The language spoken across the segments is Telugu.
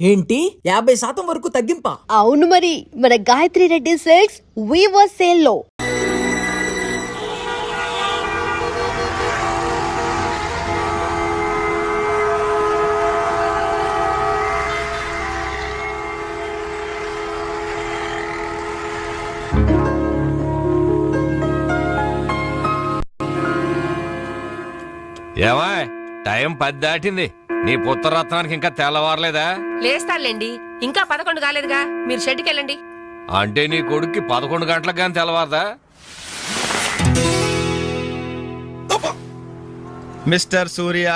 ఏంటి 50% వరకు తగ్గింపా? అవును మరి, మన Gayatri Reddy silks weaver sale లో. ఏమా టైం 10 దాటింది. నీ పుత్రరత్నానికి ఇంకా తెల్లవారలేదా? లేస్తానులేండి, ఇంకా 11 కాలేదుగా. మీరు షెడ్కి వెళ్ళండి. అంటే నీ కొడుక్కి 11 గంటలకు కానీ తెల్లవారదా? మిస్టర్ సూర్య,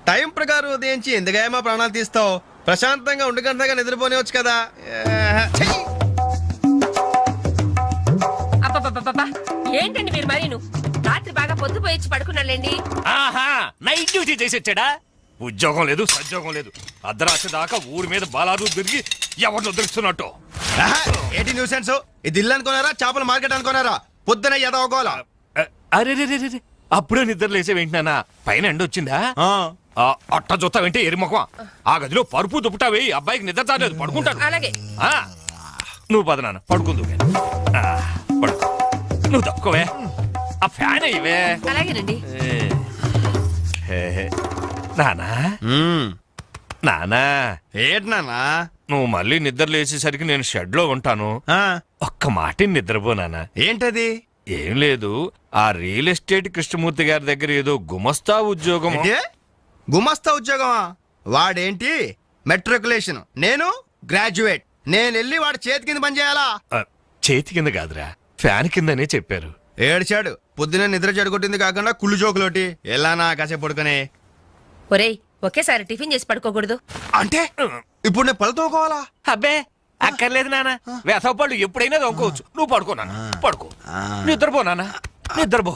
టైం ప్రకారం ఉదయించి ఎందుకమ్మా ప్రాణాలు తీస్తావు? ప్రశాంతంగా 1 గంటగా నిద్రపోనివచ్చు కదా. అబ్బబ్బబ్బబ్బా, ఏంటండి మీరు మరీను? రాత్రి బాగా పొద్దుపోయి పడుకున్నాలేండి. ఆహా, నైట్ డ్యూటీ చేసి వచ్చాడా? ఉద్యోగం లేదు, సద్యోగం లేదు. అర్ధరాత్రి దాకా ఊరి మీద బాలాదు తిరిగి ఎవరిని దొరుకుతున్నట్టు. ఏంటి న్యూసెన్స్? ఇది ఇల్లు అనుకున్నారా, చేపల మార్కెట్ అనుకున్నారా? పొద్దున ఎదవగోలా. అరే అప్పుడే నిద్ర లేచే వింటున్నానా? పైన ఎండ వచ్చిందా? అట్ట జొత్తా వింటే ఎరిముఖం. ఆ గదిలో పరుపు దుప్పటావి. అబ్బాయికి నిద్ర చాలేదు, పడుకుంటాను. అలాగే. నువ్వు పద నాన్న, పడుకుందు. పడుకో, నువ్వు తప్పుకోవే. ఆ ఫ్యాన్ ఇవే. అలాగేనండి. నానా నానా, ఏంటి నాన్నా? నువ్వు మళ్ళీ నిద్ర లేచేసరికి నేను షెడ్ లో ఉంటాను. ఒక్క మాట నిద్రపోనానా. ఏంటది? ఏం లేదు, ఆ రియల్ ఎస్టేట్ కృష్ణమూర్తి గారి దగ్గర ఏదో గుమస్తా ఉద్యోగం. గుమస్తా ఉద్యోగమా? వాడేంటి మెట్రికులేషన్, నేను గ్రాడ్యుయేట్. నేను వెళ్ళి వాడి చేతి కింద పని చేయాలా? చేతి కింద కాదురా, ఫ్యాన్ కిందనే చెప్పారు. ఏడ్చాడు. పొద్దున నిద్ర చెడగొట్టింది కాకుండా కుళ్ళు జోకులోటి. ఎలానా కాసేపు పడుకునే. ఒరేయ్, ఒకేసారి టిఫిన్ చేసి పడుకోకూడదు. అంటే ఇప్పుడు నేను పళ్ళు తోకోవాలా? అబ్బే అక్కర్లేదు నాన్న, వేసవపళ్ళు ఎప్పుడైనా దొంగకోవచ్చు. నువ్వు పడుకో నాన్న, పడుకో. నిద్రపో నాన్న, నిద్రపో.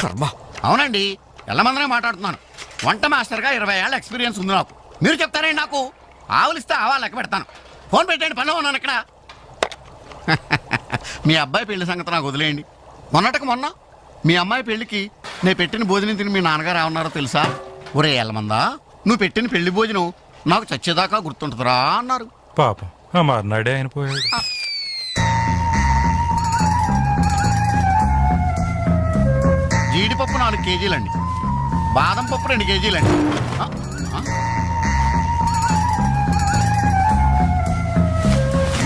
కర్మ. అవునండి, ఎల్లమందనే మాట్లాడుతున్నాను. వంట మాస్టర్గా 20 ఏళ్ళ ఎక్స్పీరియన్స్ ఉంది నాకు. మీరు చెప్తారండి నాకు. ఆవులిస్తే ఆవా లెక్క పెడతాను. ఫోన్ పెట్టండి, పనిలో ఉన్నాను ఇక్కడ. మీ అబ్బాయి పెళ్లి సంగతి నాకు వదిలేయండి. మొన్న మీ అమ్మాయి పెళ్లికి నేను పెట్టిన భోజనం తిని మీ నాన్నగారు ఏమన్నారో తెలుసా? ఒరే ఎల్లమందా, నువ్వు పెట్టిన పెళ్లి భోజనం నాకు చచ్చేదాకా గుర్తుంటుందిరా అన్నారు. పాపం ఆ మర్నాడే ఆయన పోయాడు. జీడిపప్పు 4 కేజీలండి, బాదం పప్పు 2 కేజీలండి.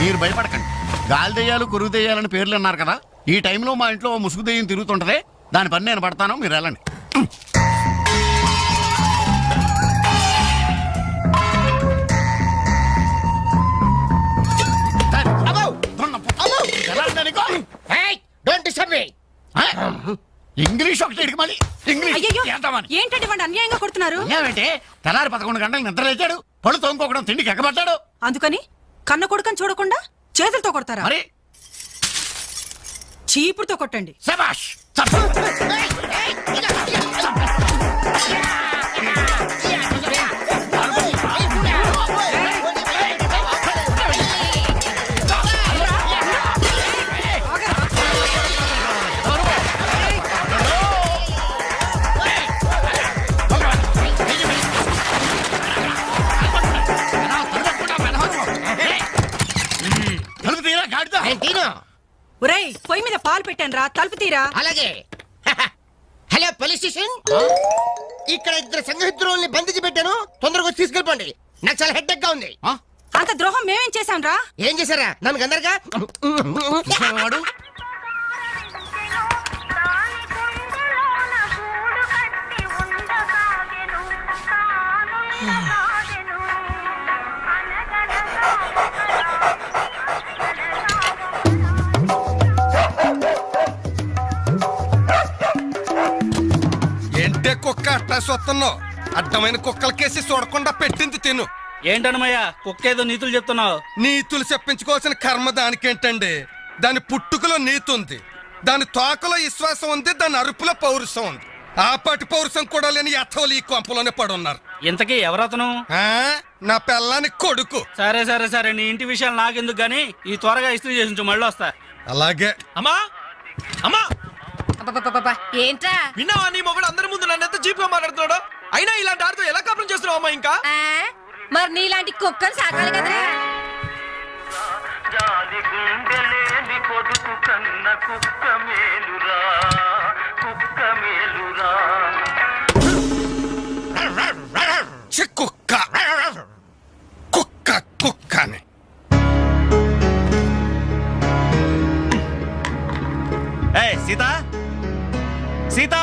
మీరు భయపడకండి. గాలి దెయ్యాలు, కురుగు దెయ్యాలని పేర్లు అన్నారు కదా. ఈ టైంలో మా ఇంట్లో ముసుగు దెయ్యం తిరుగుతుంటదే. దాని పని నేను పడతాను, మీరు వెళ్ళండి. ఇంగ్లీష్ ఒకటి ఇడికి మళ్ళీ ఇంగ్లీష్ ఏంటండి వాడు అన్యాయంగా కొడుతున్నారు? ఏమంటే తెల్లారి 11 గంటలకు నిద్ర లేచాడు, పళ్ళు తోముకోవడం, తిండికి ఎక్కబడ్డాడు. అందుకని కన్న కొడుకని చూడకుండా చేతులతో కొడతారా? మరి చీపుడుతో కొట్టండి. శభాష్. ఒరేయ్, పొయ్యి మీద పాలు పెట్టాను రా, తలుపు తీరా. అలాగే. హలో పోలీస్ స్టేషన్, ఇక్కడ 2 సంఘహితుల్ని బంధించి పెట్టాను. తొందరగా వచ్చి తీసుకెళ్ళిపోండి. నాకు చాలా హెడ్డెక్ గా ఉంది. అంత ద్రోహం మేమేం చేశాం రా? ఏం చేశారా? నన్ను గందరగా వాడు ఏంటే కుక్క అట్లా సొత్తున్నావు? అడ్డమైన కుక్కలకేసి చూడకుండా పెట్టింది తిను. ఏంటన్నమయ్యా, కుక్కేదో నీతులు చెప్తున్నావు? నీతులు చెప్పించుకోవాల్సిన కర్మ దానికేంటండి? దాని పుట్టుకలో నీతి ఉంది, దాని తోకలో విశ్వాసం ఉంది, దాని అరుపులో పౌరుషం ఉంది. ఆపాటి పౌరుషం కూడా లేని యథోలు ఈ కొంపలోనే పడున్నారు. ఇంతకీ ఎవరతను? నా పెళ్ళానికి కొడుకు. సరే సరే సరే, నీ ఇంటి విషయాలు నాకెందుకు గానీ ఈ త్వరగా ఇస్త్రీ చేసించు, మళ్ళీ వస్తా. అలాగే. అమ్మా అమ్మా, ఏంట్రా? విన్నావా నీ మొగుడు అందరి ముందు నన్ను ఎంత జీప్ గా మాట్లాడుతున్నాడు? అయినా ఇలాంటి ఆడితో ఎలా కాపురం చేస్తున్నావు అమ్మా? ఇంకా మరి నీలాంటి కుక్కను సాకాలి కదరా. చి కుక్క కుక్క కుక్క అని సీత సీత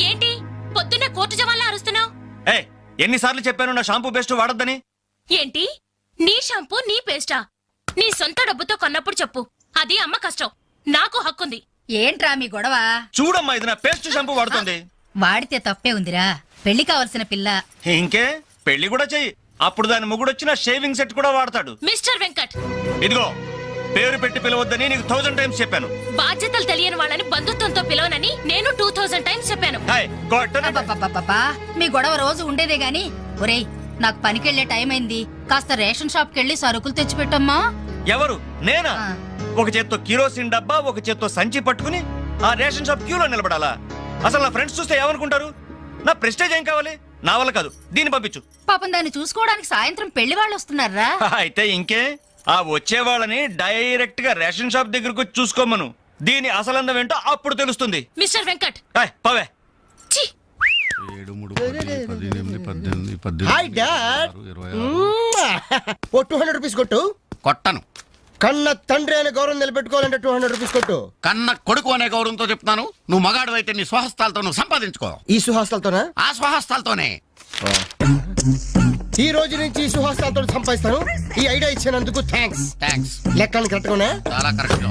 ఏంటి పొద్దున్న కోర్టు జవాన్లా అరుస్తున్నావు? ఎన్నిసార్లు చెప్పాను నా షాంపూ బెస్ట్ వాడొద్దని? ఏంటి నీ షాంపూ నీ పేస్టా? నీ సొంత డబ్బుతో కొన్నప్పుడు చెప్పు, అది అమ్మ కష్టం, నాకు హక్కుంది. ఏంట్రా మీ గొడవ? చూడమ్మా, ఇది నా పేస్ట్ షాంపూ వాడుతుంది. వాడితే తప్పే ఉందిరా, పెళ్లి కావలసిన పిల్ల. ఇంకే పెళ్లి కూడా చెయ్యి, అప్పుడు దాని మొగుడొచ్చిన షేవింగ్ సెట్ కూడా వాడతాడు. మిస్టర్ వెంకట్, ఇదిగో పేరు పెట్టి పిలవద్దని నీకు 1000 టైమ్స్ చెప్పాను. బాధ్యతలు తెలియని వాళ్ళని బంధుత్వంతో పిలవనని నేను 2000 టైమ్స్ చెప్పాను. అబ్బబ్బబ్బబ్బబ్బా, మీ గొడవ రోజు ఉండేదే గాని. ఒరేయ్, నాకు పనికెళ్లే టైం అయింది, కాస్త రేషన్ షాప్ కెళ్ళి సరుకులు తెచ్చిపెట్టమ్మా. ఎవరు? నేనా? ఆ. ఒక చేత్తో కిరోసిన్ డబ్బా, ఒక చేత్తో సంచి పట్టుకుని ఆ రేషన్ షాప్ క్యూలో నిలబడాలా? అసలు నా ఫ్రెండ్స్ చూస్తే ఏమనుకుంటారు? నా ప్రెస్టేజ్ ఏం కావాలి? నా వల్ల కాదు, దీన్ని పంపించు. పాపం దాన్ని చూసుకోవడానికి సాయంత్రం పెళ్లి వాళ్ళు వస్తున్నారా? అయితే ఇంకే, ఆ వచ్చే వాళ్ళని డైరెక్ట్ గా రేషన్ షాప్ దగ్గరకు వచ్చి చూసుకోమను. దీని అసలందం ఏంటో అప్పుడు తెలుస్తుంది. మిస్టర్ వెంకట్, పవే. ఛీ! 7, 3, 10, 18, 18, హాయ్ డాడ్. 20. ఓ 200 రూపీస్ కొట్టు. కొట్టను. కన్న తండ్రి అనే గౌరవం నిలబెట్టుకోవాలంటే 200 రూపీస్ కొట్టు. కన్న కొడుకు అనే గౌరవంతో చెప్తాను, నువ్వు మగాడు అయితే నీ స్వహస్తాలతో నువ్వు సంపాదించుకో. ఈ సుహాస్తాలతోనా? ఆ స్వహస్తాలతోనే. ఈ రోజు నుంచి ఈ సుహాస్తాలతో సంపాదిస్తాను. ఈ ఐడియా ఇచ్చినందుకు థ్యాంక్స్. థ్యాంక్స్. లెక్కలు కరెక్ట్గానే? చాలా కరెక్ట్.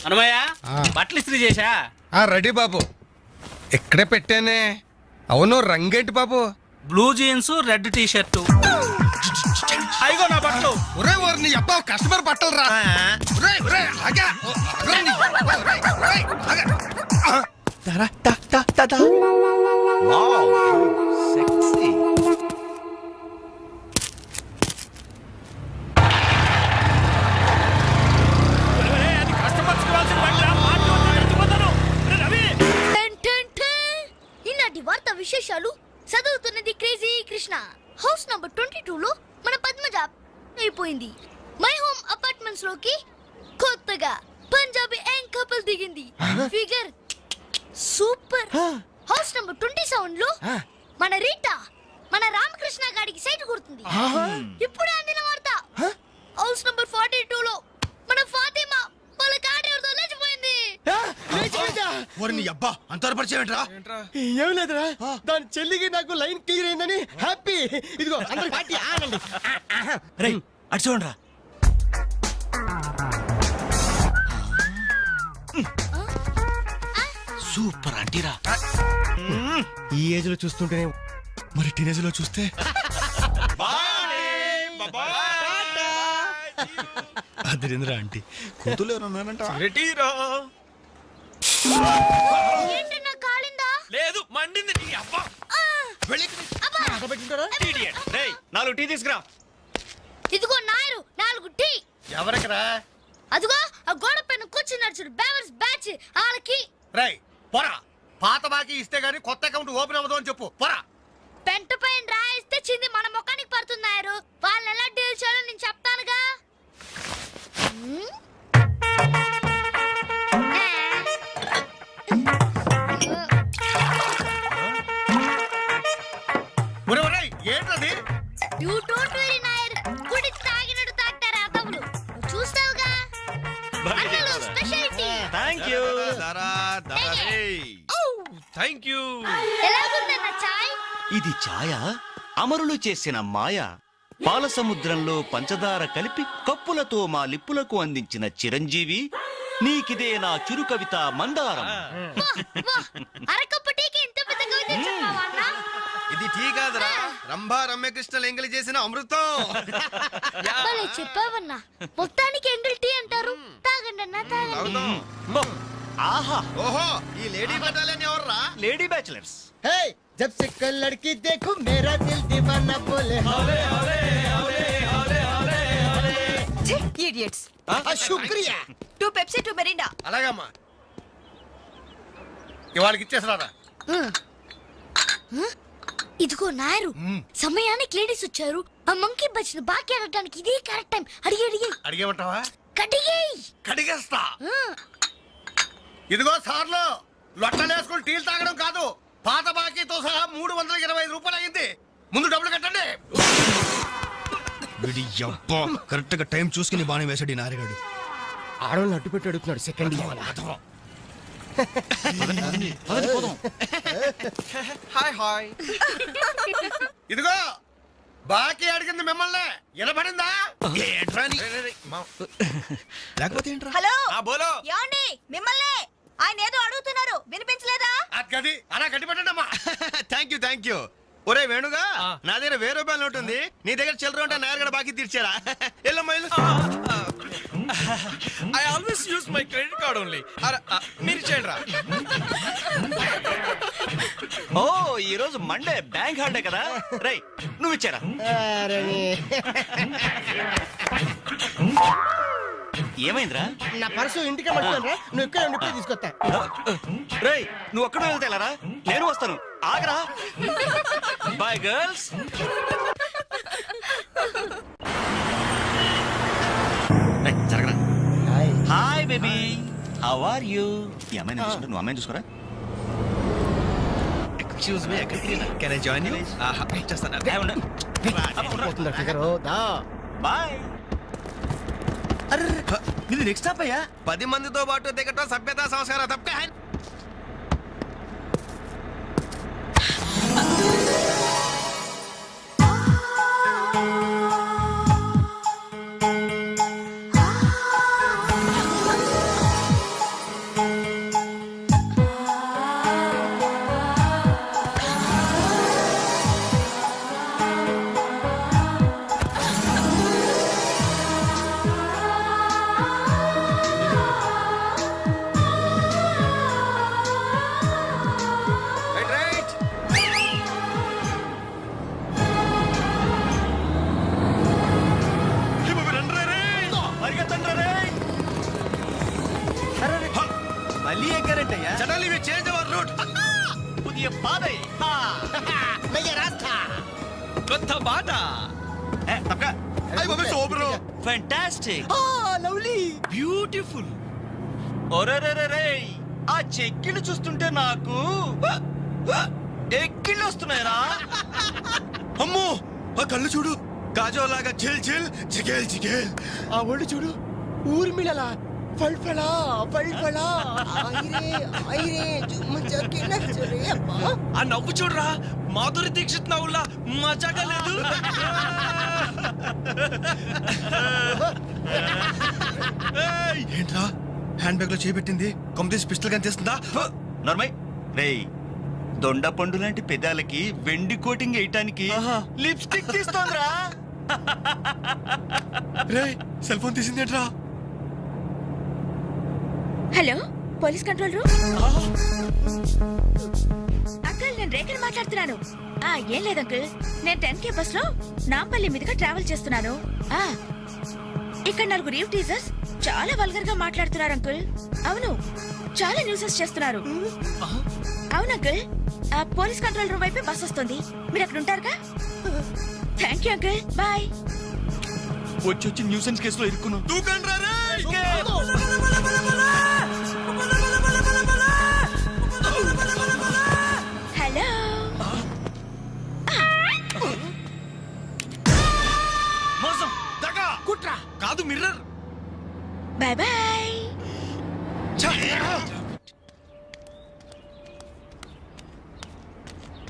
అనుమయ్య, బట్టలు ఇస్త్రీ చేశా? రెడీ బాబు, ఇక్కడే పెట్టానే. అవును, రంగేంటి బాబు? Blue jeans, red T shirt. అయిగో నా బట్టలు. ఒరే ఓరి నీ అబ్బా, కస్టమర్ బట్టలు రా. ఒరే ఒరే ఆగా. ఒరే నీ అబ్బా, ఒరే, ఒరే, ఆగా. దరా ట ట ట ట. Wow, sexy. ఈనాటి వార్త విశేషాలు చదువుతున్నది క్రేజీ కృష్ణ. హౌస్ నంబర్ 22 లో మన పద్మజ అయిపోయింది. మై హోమ్ అపార్ట్మెంట్స్ లోకి కొత్తగా పంజాబీ యంగ్ కపుల్ దిగింది. Figure super. హౌస్ నంబర్ 27 లో మన రీటా మన రామకృష్ణ గారికి సైట్ కొడుతుంది. ఇప్పుడే అందిన వార్త. హౌస్ నంబర్ 42 లో మన ఫాతిమా వాళ్ళ కాడేరుతో లేచిపోయింది. ఓరి నీ అబ్బా, అంతవరకు పరిచయం ఏంట్రా? ఏం లేదురా, దాని చెల్లికి నాకు లైన్ క్లియర్ అయిందని హ్యాపీ. ఇదిగో అందరి పార్టీ ఆనండి. రేయ్, అటు చూడరా. సూపర్ అంటీరా. ఈ ఏజ్ లో చూస్తుంటేనే మరి టీనేజ్ లో చూస్తే అదిరింద్రా ఆంటీ కూతురు ఎవరన్నానంట. ఏంటి నా కాలిందా? లేదు, మండింది నీ అబ్బా. Idiot. రేయ్, 4 టీ తీసుకురా. ఇదిగో నాయరు 4 టీ. ఎవరికరా? అదిగో ఆ గోడ పైన కూర్చున్నాడు చూడు, బేవర్స్ బ్యాచ్ వాళ్ళకి. రేయ్ పోరా, పాత బాకీ ఇస్తే గానీ కొత్త అకౌంట్ ఓపెన్ అవ్వదు అని చెప్పు. పోరా. పెంట పైన రాయిస్తే చింది మన ముఖానికి పడుతున్నారు. వాళ్ళని ఎలా డీల్ చేయాలో నేను చెప్తానుగా. ఏంటది? యు డోంట్ వరీ నాయర్, గుడి తాగినట్టు తాగుతారు అతవులు. చూస్తావుగా అన్నలు స్పెషాలిటీ. థాంక్యూ. Thank you. ఎలాగుందన్న చాయ్? ఇది ఛాయ అమరులు చేసిన మాయ. పాల సముద్రంలో పంచదార కలిపి కప్పులతో మా లిప్పులకు అందించిన చిరంజీవి, నీకిదే నా చిరు కవిత మందారం. అరకప్పు టీకి ఇంత పెద్ద కవిత చెప్పావా అన్న? ఇది టీ కాదురా, రంభా రమ్యకృష్ణలు ఎంగిలి చేసిన అమృతం. భలే చెప్పావన్నా. మొత్తానికి ఎంగిల్ టీ అంటారు. తాగండి అన్న, తాగండి. ఆహా, ఓహో, ఈ లేడీ బటాలియన్ ఎవర్రా? Lady bachelors. హే, జబ్ సే కల్ లడ్కీ దేఖో మేరా దిల్ దీవానా బోలే హోలే హోలే హోలే హోలే హోలే. ఇడియట్స్. శుక్రియా. 2 పెప్సీ 2 మెరిండా. అలాగమ్మా, ఇవాళకి ఇచ్చేసరారా. ఇదిగో నాయరు సమయానికి లేడీస్ వచ్చారు. ఆ మంకీ బచ్చిన బాకీ అడగడానికి ఇదే కరెక్ట్ టైం. అడిగి అడిగి అడిగేమంటావా? కడిగేయ్. కడిగేస్తా. ఇదిగో సార్లు, లొట్టలేసుకుని టీలు తాగడం కాదు, పాత బాకీతో సహా 325 రూపాయలు అయింది. ముందు డబ్బులు కట్టండి. కరెక్ట్ గా టైం చూసుకుని బాణం వేసాడు ఈ నారిగాడు. ఆడవాళ్ళని అడ్డు పెట్టి అడుగుతున్నాడు. సెకండ్ హాయ్ ఇదిగో బాకీ అడిగింది మిమ్మల్ని, వినపడిందా? లేకపోతే ఏంట్రా? హలో బోలో యాండి మిమ్మల్ని ఆయన ఏదో అడుగుతున్నారు, వినిపించలేదా? గది అలా గట్టి పెట్టండి అమ్మా. Thank you. ఒరే వేణుగా, నా దగ్గర 1000 రూపాయలు నోటు ఉంది, నీ దగ్గర చిల్లర ఉంటే నాయర్ గడ బాకీ తీర్చారా? Yellamma I always use my credit card only. మీరు ఇచ్చేయండి రా. ఓ ఈ రోజు మండే బ్యాంక్ హాలిడే కదా. రై నువ్వు ఇచ్చారా? ఏమైందిరా? నా పర్సు ఇంటికి పట్టుకోనరా, నువ్వు ఇక్కడ ఉండి ఇప్పుడే తీసుకొస్తా. రేయ్ నువ్వు ఒక్కడో వెళ్తేలారా, నేను వస్తాను, ఆగరా. Bye girls. జరగరా. Hi baby, how are you? ఈ అమ్మాయిని చూసుకుంటే నువ్వు అమ్మాయిని చూసుకోరా. Excuse me, can I join you? పోతుందా ఫిగరు? దా. బాయ్. ఇది నెక్స్ట్ స్టాప్ అయ్యా. 10 మందితో పాటు దిగటం సభ్యత సంస్కారం తప్ప. మళ్ళీ ఎక్కారంటే suddenly we change our route. పుదియ పాదై నయ్య రాస్తా. కొత్త బాట. తప్పక. అయ్ బాబే సూపర్. ఫెంటాస్టిక్. లవ్లీ. బ్యూటిఫుల్. ఒరేరేరే, ఆ చెక్కిళ్ళు చూస్తుంటే నాకు ఎక్కిళ్ళు వస్తున్నాయరా. అమ్మో, ఆ కళ్ళు చూడు, కాజోలాగా చిల్ చిల్ చిగేల్ చిగేల్. ఆ ఒళ్ళు చూడు, ఊర్మిళలా ఫల్ఫలా ఫల్ఫలా. ఐరే ఐరే జుమ్మచకి నచ్చరే అబ్బా. ఆ నవ్వు చూడరా, మాధురి దీక్షిత్ నవ్వులా మజాగా లేదు. ఏంట్రా హ్యాండ్ బ్యాగ్ లో చేపెట్టింది? కంప్లీట్ పిస్టల్ కనిపిస్తుందా? నర్మయ్ రేయ్, దొండ పండు లాంటి పెదాలకి వెండి కోటింగ్ వేయటానికి లిప్స్టిక్ తీస్తోందిరా. రే సెల్ ఫోన్ తీసిందేంట్రా? Hello police control room. Uncle నేను రేఖని మాట్లాడుతున్నాను. ఏం లేదు అంకుల్, నేను 10K బస్ లో నాంపల్లి మీదుగా ట్రావెల్ చేస్తున్నాను. ఇక్కడ 4 రీవ్ టీజర్స్ చాలా వల్గర్ గా మాట్లాడుతున్నారు అంకుల్. అవును, చాలా న్యూసెస్ చేస్తున్నారు. అవును అంకుల్, పోలీస్ కంట్రోల్ రూమ్ వైపే బస్ వస్తుంది, మీరు అక్కడ ఉంటారుగా. Thank you uncle, bye. వచ్చి న్యూసెన్స్ కేసులో ఇరుక్కును. దూకండ్రా రే. హలో. మోసం, దగా, కుట్రా. కాదు mirror. Bye bye.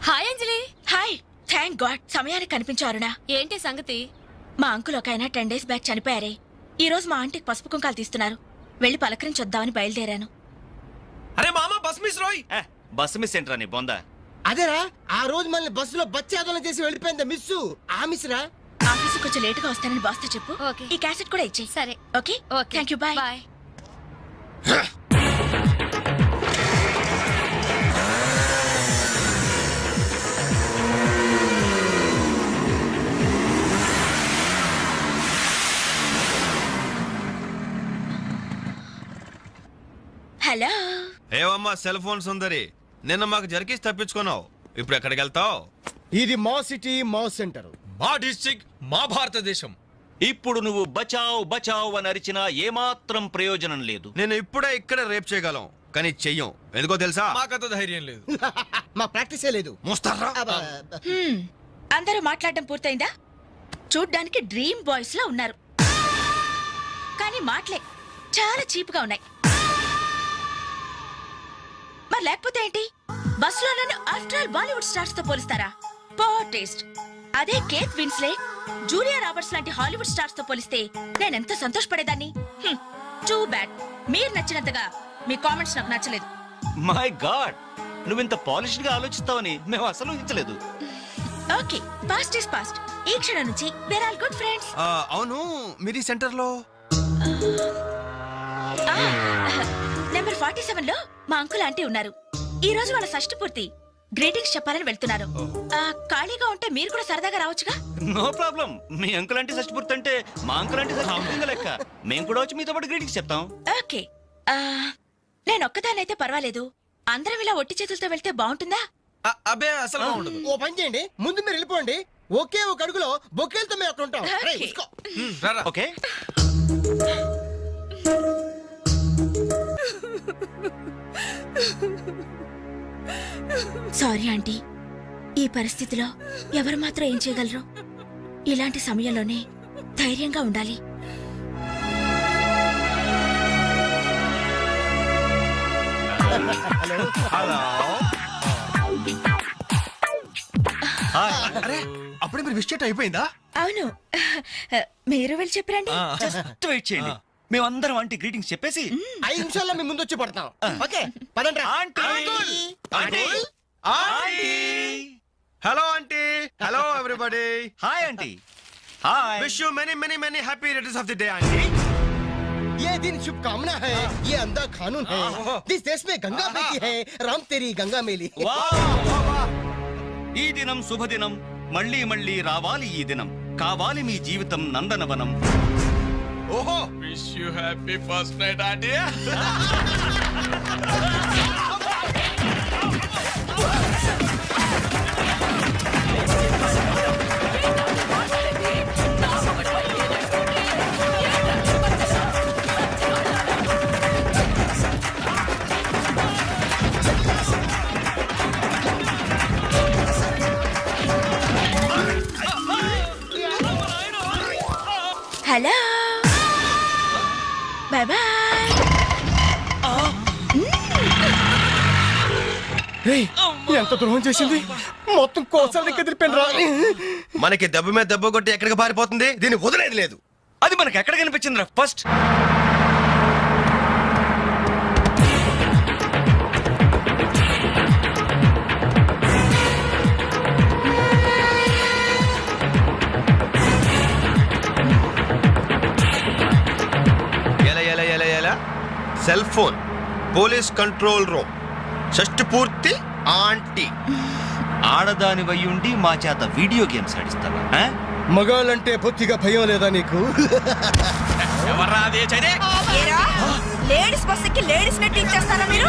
Hi Anjali. Hi. Thank God సమయానికి కనిపించారునా. ఏంటి సంగతి? మా అంకుల్ ఒక ఆయన 10 days బ్యాక్ చనిపోయారే. ఈ రోజు మా ఆంటీకి పసుపు కుంకాలు తీస్తున్నారు. వెళ్ళి పలకరించొద్దామని బయలుదేరాను. అరే మామ, బస్ మిస్ రోయ్. బస్ మిస్ ఏంట్రా నీ బొందా? అదేరా, ఆ రోజు మనల్ని బస్సులో బచ్చాదోళన చేసి వెళ్ళిపోయింది మిస్సు. ఆ మిస్ రా. ఆఫీస్ కొంచెం లేటుగా వస్తానని బాస్తో చెప్పు. ఈ క్యాసెట్ కూడా ఇచ్చేయి. సరే. Okay. Thank you. Bye bye. Hello. ఏవమ్మా సెల్ ఫోన్ సుందరి, నిన్న మాకు జరికేసి తప్పించుకున్నావు, ఇప్పుడు ఎక్కడికి వెళ్తావు? ఇది మా సిటీ మా సెంటర్. మా డిస్ట్రిక్ట్ మా భారతదేశం. ఇప్పుడు నువ్వు బచావ్ బచావ్ అని అరిచినా ఏమాత్రం ప్రయోజనం లేదు. నేను ఇప్పుడే ఇక్కడ రేప్ చేయగలం కానీ చెయ్యం. ఎందుకో తెలుసా? మాకంత ధైర్యం లేదు. మా ప్రాక్టీసే లేదు. మోస్తారా? అందరూ మాట్లాడడం పూర్తయిందా? చూడ్డానికి డ్రీమ్ బాయ్స్ లా ఉన్నారు, కానీ మాటలే చాలా చీప్ గా ఉన్నాయి. మరి లేకపోతే ఏంటి? బస్ లో నన్ను ఆఫ్టర్ ఆల్ బాలీవుడ్ స్టార్స్ తో పోలిస్తారా? Poor taste. అదే కేత్ విన్స్లే, జూలియా రాబర్ట్స్ లాంటి హాలీవుడ్ స్టార్స్ తో పోలిస్తే నేనెంత సంతోషపడేదాన్ని. Too bad. మీరు నచ్చినంతగా మీ కామెంట్స్ నాకు నచ్చలేదు. మై గాడ్, నువ్వింత పాలిష్డ్ గా ఆలోచిస్తావని మేము అసలు ఊహించలేదు. Okay, past is past. ఈ క్షణం నుంచి వేర్ ఆల్ గుడ్ ఫ్రెండ్స్. అవును, మీరు ఈ సెంటర్ లో నెంబర్ 47 లో మా అంకుల్ ఆంటీ ఉన్నారు. ఈ రోజు వాళ్ళ షష్ఠి పూర్తి. గ్రీటింగ్స్ చెప్పాలని వెళ్తున్నారు. ఖాళీగా ఉంటే మీరు కూడా సరదాగా రావచ్చుగా. No problem. మీ అంకుల్ అంటే షష్టిపూర్తి అంటే మా అంకుల్ అంటే షష్టిపూర్తి లెక్క. మేము కూడా వచ్చి మీతో పాటు గ్రీటింగ్స్ చెప్తాం. ఓకే, నేను ఒక్కదానైతే పర్వాలేదు. అందరం ఇలా ఒట్టి చేతులతో వెళ్తే బాగుంటుందా? అబ్బే అసలు ఉండదు. ఓ పని చేయండి, ముందు మీరు వెళ్ళిపోండి. ఒకే ఒక అడుగులో బొక్కేలతో మేము అక్కడ ఉంటాం. రేయ్, ఓకే. ఉస్కో. ఓకే. సారీ ఆంటీ, ఈ పరిస్థితిలో ఎవరు మాత్రం ఏం చేయగలరు? ఇలాంటి సమయంలోనే ధైర్యంగా ఉండాలి. అరే అప్పుడే మీరు విష్ అయిపోయిందా? అవును, మీరు వెళ్ళి చెప్పరండి. జస్ట్ వెయిట్ చేయండి. మేమందరం ఆంటీ గ్రీటింగ్స్ చెప్పేసి 5 నిమిషాల్లో మీ ముందు వచ్చి పడతాం. ఓకే, పదండి. Hello aunty. Hello everybody. Hi aunty. Hi. Wish you many many many happy returns of the day aunty. ये दिन शुभकामना है, ये अंधा कानून है. जिस देश में गंगा बहती है, राम तेरी गंगा मेली. ఈ దినం శుభదినం. మళ్ళీ మళ్ళీ రావాలి ఈ దినం. కావాలి మీ జీవితం నందనవనం. ఓహో, wish you happy first night aunty. Hello, bye bye. ఎంత ద్రోహం చేసింది, మొత్తం కోసాల దగ్గర తిరిపాను రా. మనకి దెబ్బ మీద దెబ్బ కొట్టి ఎక్కడికి పారిపోతుంది, దీన్ని వదిలేదు లేదు. అది మనకి ఎక్కడ కనిపించిందిరా first? Cell phone, police control room, షష్టి పూర్తి ఆంటీ. ఆడదాని వయ్యుండి మా చేత వీడియో గేమ్స్ ఆడిస్తావా? మగాళ్ళంటే బొత్తిగా భయం లేదా నీకు? లేడీస్ బస్ ఎక్కి లేడీస్ ని టీచ్ చేస్తారా మీరు?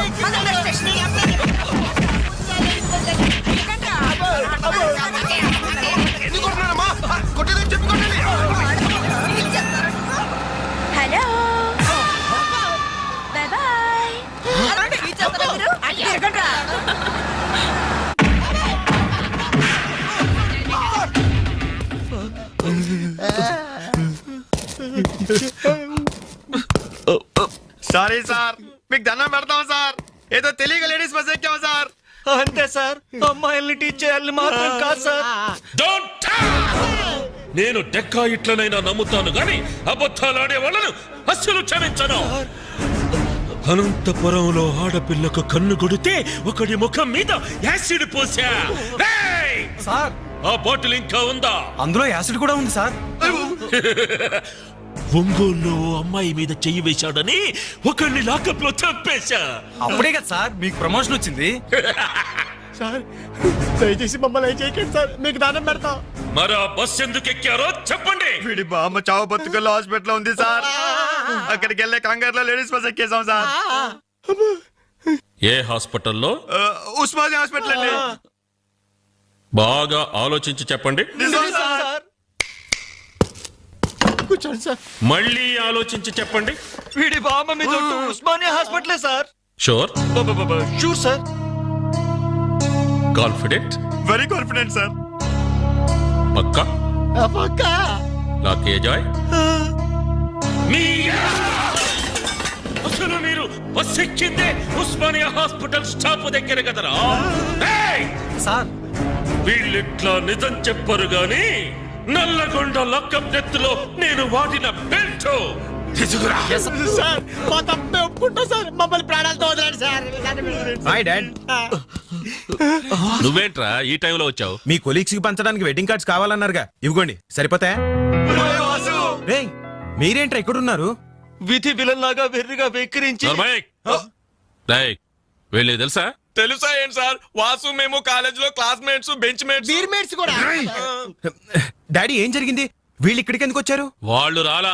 Hello, bye bye. Sorry sir, మీకు దండం పెడతాం సార్. ఏదో తెలియక లేడీస్ బస్ ఎక్కాం సార్. అంతే సార్, అమ్మాయిల్ని టీచ్ చేయాలని మాత్రం కాదు సార్. నేను డెక్కా ఇట్లనైనా నమ్ముతాను గాని అబద్ధాలాడే వాళ్ళను అస్సలు క్షమించను. అనంతపురంలో ఆడపిల్లకు కన్ను కొడితే ఒకడి ముఖం మీద యాసిడ్ పోసా. సార్, ఆ బాటిల్ ఇంకా ఉందా? అందులో యాసిడ్ కూడా ఉంది సార్. ఒంగోలులో అమ్మాయి మీద చెయ్యి వేశాడని ఒకరిని లాకప్ లో చంపేశా. అప్పుడే కదా సార్ మీకు ప్రమోషన్ వచ్చింది. సార్ దయచేసి మమ్మల్ని చేయకండి సార్, మీకు దానం పెడతాం. మరా బస్ ఎందుకు ఎక్కారో చెప్పండి. వీడి బామ్మ చావు బతుకల్లో హాస్పిటల్ ఉంది సార్. అక్కడికి వెళ్ళే కంగారులో లేడీస్ బస్ ఎక్కేసాం సార్. ఏ హాస్పిటల్లో? ఉస్మానియా హాస్పిటల్ అండి. బాగా ఆలోచించి చెప్పండి. కూర్చోండి సార్. మళ్ళీ ఆలోచించి చెప్పండి. వీడి బామ్మ మీద ఉస్మానియా హాస్పిటలే sir. Sure? Sure sir. Confident? Very confident sir. పక్కా? పక్క లాకే జాయ్. అసలు మీరు బస్ ఎక్కిందే ఉస్మానియా హాస్పిటల్ స్టాప్ దగ్గర కదరా? సార్ వీళ్ళిట్లా నిజం చెప్పరు గాని నల్లగొండ లక్కం నెత్తులో నేను వాడిన బెల్ట్ తీసుకురా. సార్ మా తప్పే ఒప్పుకుంటా సార్, మమ్మల్ని ప్రాణాలతో వదలండి సార్. Hi dad. నువ్వేంట్రా ఈ టైంలో వచ్చావు? మీ కొలీగ్స్ కి పంచడానికి వెడ్డింగ్ కార్డ్స్ కావాలన్నారుగా, ఇవ్వండి సరిపోతాయా? రేయ్, మీరేంట్రా ఇక్కడున్నారు? విధి విలన్ లాగా వెర్రిగా వెక్కిరించి వీళ్ళే తెలుసా? తెలుసా ఏంటి సార్, వాసు మేము కాలేజ్ లో క్లాస్మేట్స్, బెంచ్ మేట్స్. బీర్మేట్స్ కూడా. డాడీ ఏం జరిగింది? వీళ్ళు ఇక్కడికి ఎందుకు వచ్చారు? వాళ్ళు రాలా,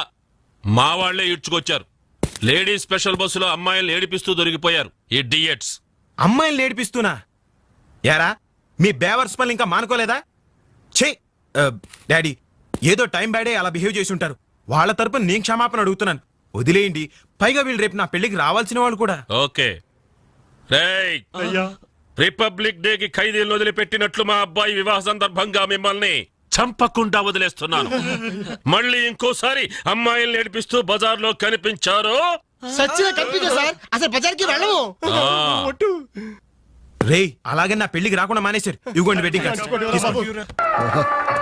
మా వాళ్లే ఇడ్చుకొచ్చారు. లేడీస్ స్పెషల్ బస్సులో అమ్మాయిలు ఏడిపిస్తూ దొరికిపోయారు ఇడియట్స్. అమ్మాయిల్ని ఏడిపిస్తున్నా? యారా, మీ బేవర్స్ పనులు ఇంకా మానుకోలేదా? ఛే డాడీ, ఏదో టైం బ్యాడే అలా బిహేవ్ చేసి ఉంటారు. వాళ్ళ తరపున నేను క్షమాపణ అడుగుతున్నాను, వదిలేయండి. పైగా వీళ్ళు రేపు నా పెళ్లికి రావాల్సిన వాళ్ళు కూడా. ఓకే రేయ్, రిపబ్లిక్ డే కి ఖైదీలను వదిలిపెట్టినట్లు మా అబ్బాయి వివాహ సందర్భంగా మిమ్మల్ని చంపకుండా వదిలేస్తున్నాను. మళ్ళీ ఇంకోసారి అమ్మాయిల్ని ఏడిపిస్తూ బజార్లో కనిపించారు, సచ్చిగా కనిపించా సార్, అసలు బజార్కి వెళ్ళము. రేయ్, అలాగే నా పెళ్లికి రాకుండా మానేశారు. ఇవ్వండి వెడ్డింగ్ కార్డ్స్.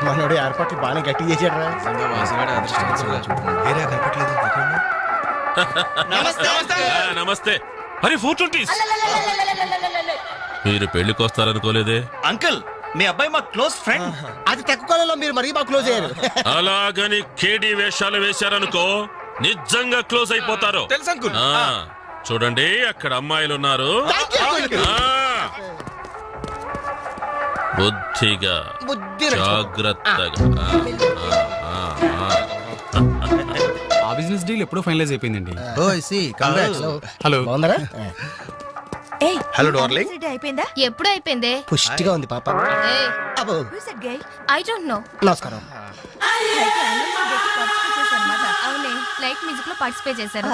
మనోడు ఏర్పాట్లు బాగా గట్టి చేసాడు రా. నమస్తే. అరే 420s, మీరు పెళ్లికి వస్తారనుకోలేదే. అంకుల్, మీ అబ్బాయి మా క్లోజ్ ఫ్రెండ్. అది తక్కువ కాలంలో మీరు మరీ బాగా క్లోజ్ అయ్యారు. అలాగని కేడీ వేషాలు వేశారనుకో నిజంగా క్లోజ్ అయిపోతారు. తెలుసు అంకుల్. చూడండి, అక్కడ అమ్మాయిలు ఉన్నారు. బుద్ధిగా జాగ్రత్తగా. ఆ బిజినెస్ డీల్ ఎప్పుడో ఫైనలైజ్ అయిపోయిందండి. హలో బాగున్నారా? Hello darling. అయిపోయిందా? ఎప్పుడు అయిపోయిందే? పుష్టిగా ఉంది పాప. అబ్బో. I don't know. నమస్కారం. అవునే, లైట్ మ్యూజిక్ లో పార్టిసిపేట్ చేశారు.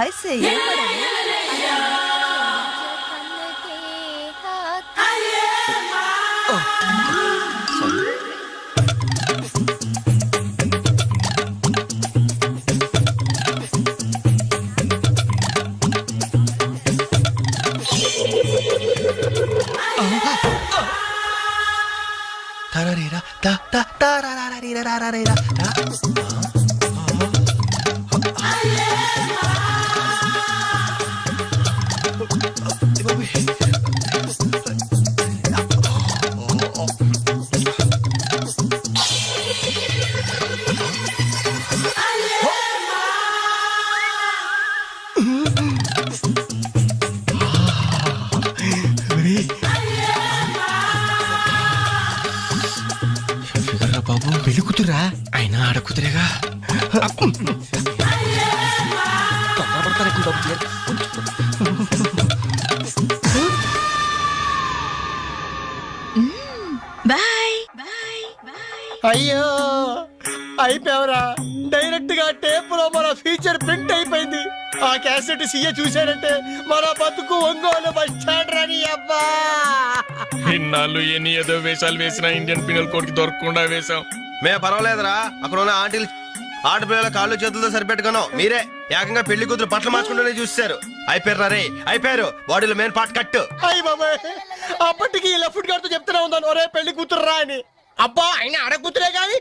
బాబు పెళ్లి కూతురా? అయినా ఆడ కూతురేగా. బాయ్. అయ్యో అయిపోయావరా. డైరెక్ట్ గా టేప్ లో మన ఫీచర్ ప్రింట్ అయిపోయింది. ఆ క్యాసెట్ సీఏ చూశాడంటే మన బతుకు ఒంగోలు బస్ స్టాండ్ రాని. అబ్బా, ఇన్నాళ్ళు ఎన్ని ఏదో వేషాలు వేసినా ఇండియన్ పీనల్ కోడ్ కి దొరకకుండా వేశాం. మే పర్వాలేదురా, అక్కడ ఉన్న ఆంటీలు ఆడపిల్లల కాళ్ళు చేతులతో సరిపెట్టుకున్నాం. మీరే ఏకంగా పెళ్లి కూతురు బట్టలు మార్చుకుంటూనే చూస్తారు. అయిపోయారు రే, అయిపోయారు. బాడీలో మెయిన్ పార్ట్ కట్. అయ్యి బాబాయ్, అప్పటికి ఇలా ఫుడ్ గారితో చెప్తూనే ఉన్నాను, ఒరే పెళ్లి కూతురు రా అని. అబ్బా, అయినా ఆడ కూతురే కానీ